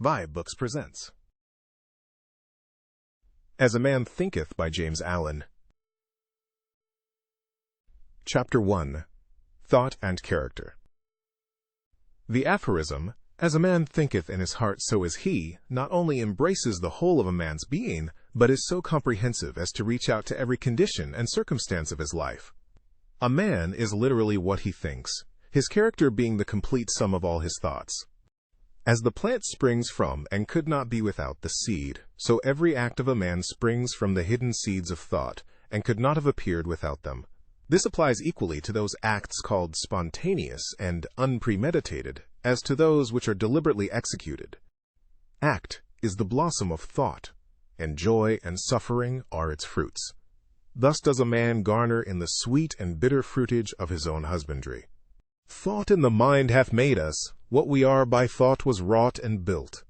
vibeBooks presents As a Man Thinketh by James Allen. Chapter 1. Thought and Character. The aphorism, "As a man thinketh in his heart, so is he," not only embraces the whole of a man's being, but is so comprehensive as to reach out to every condition and circumstance of his life. A man is literally what he thinks, his character being the complete sum of all his thoughts. As the plant springs from and could not be without the seed, so every act of a man springs from the hidden seeds of thought, and could not have appeared without them. This applies equally to those acts called spontaneous and unpremeditated, as to those which are deliberately executed. Act is the blossom of thought, and joy and suffering are its fruits. Thus does a man garner in the sweet and bitter fruitage of his own husbandry. Thought in the mind hath made us, what we are by thought was wrought and built.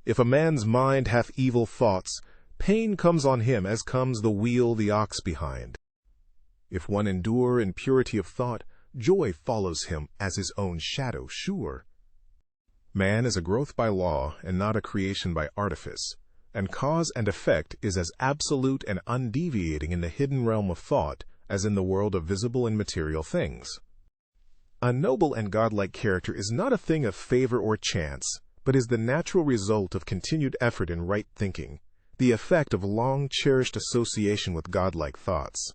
If a man's mind hath evil thoughts, pain comes on him as comes the wheel the ox behind. If one endure in purity of thought, joy follows him as his own shadow sure. Man is a growth by law and not a creation by artifice, and cause and effect is as absolute and undeviating in the hidden realm of thought as in the world of visible and material things. A noble and godlike character is not a thing of favor or chance, but is the natural result of continued effort in right thinking, the effect of long-cherished association with godlike thoughts.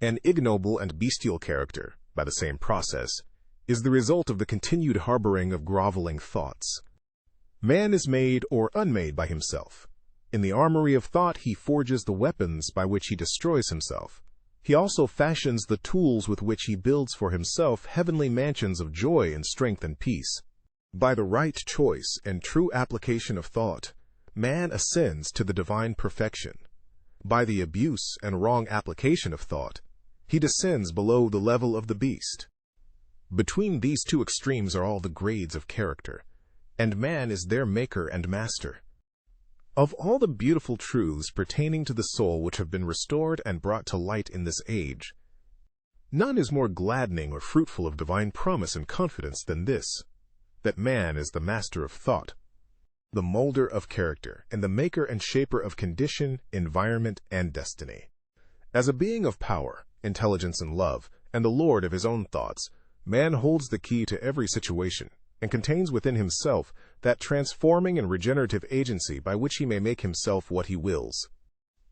An ignoble and bestial character, by the same process, is the result of the continued harboring of groveling thoughts. Man is made or unmade by himself. In the armory of thought he forges the weapons by which he destroys himself. He also fashions the tools with which he builds for himself heavenly mansions of joy and strength and peace. By the right choice and true application of thought, man ascends to the divine perfection. By the abuse and wrong application of thought, he descends below the level of the beast. Between these two extremes are all the grades of character, and man is their maker and master. Of all the beautiful truths pertaining to the soul which have been restored and brought to light in this age, none is more gladdening or fruitful of divine promise and confidence than this, that man is the master of thought, the molder of character, and the maker and shaper of condition, environment, and destiny. As a being of power, intelligence, and love, and the lord of his own thoughts, man holds the key to every situation, and contains within himself that transforming and regenerative agency by which he may make himself what he wills.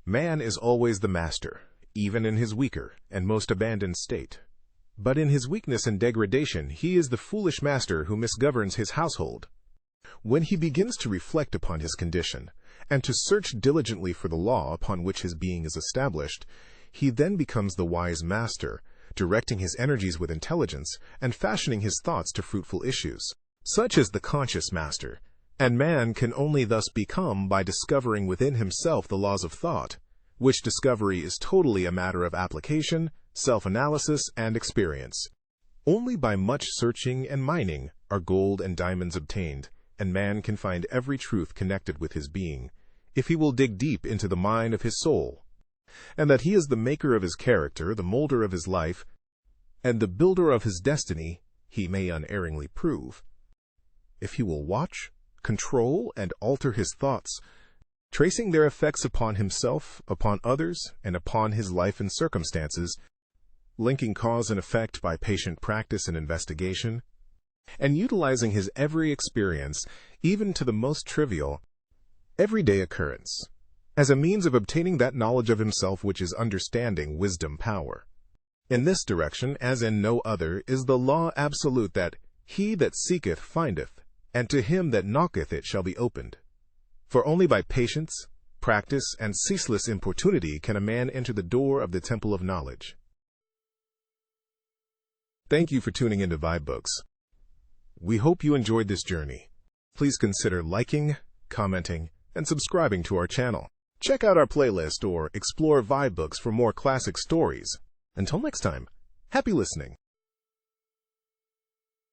Man is always the master, even in his weaker and most abandoned state. But in his weakness and degradation he is the foolish master who misgoverns his household. When he begins to reflect upon his condition, and to search diligently for the law upon which his being is established, he then becomes the wise master, directing his energies with intelligence, and fashioning his thoughts to fruitful issues. Such is the conscious master, and man can only thus become by discovering within himself the laws of thought, which discovery is totally a matter of application, self-analysis, and experience. Only by much searching and mining are gold and diamonds obtained, and man can find every truth connected with his being, if he will dig deep into the mine of his soul. And that he is the maker of his character, the molder of his life, and the builder of his destiny, he may unerringly prove, if he will watch, control, and alter his thoughts, tracing their effects upon himself, upon others, and upon his life and circumstances, linking cause and effect by patient practice and investigation, and utilizing his every experience, even to the most trivial, everyday occurrence, as a means of obtaining that knowledge of himself which is understanding, wisdom, power. In this direction, as in no other, is the law absolute that he that seeketh findeth, and to him that knocketh it shall be opened. For only by patience, practice, and ceaseless importunity can a man enter the door of the temple of knowledge. Thank you for tuning into vibeBooks. We hope you enjoyed this journey. Please consider liking, commenting, and subscribing to our channel. Check out our playlist or explore vibeBooks for more classic stories. Until next time, happy listening.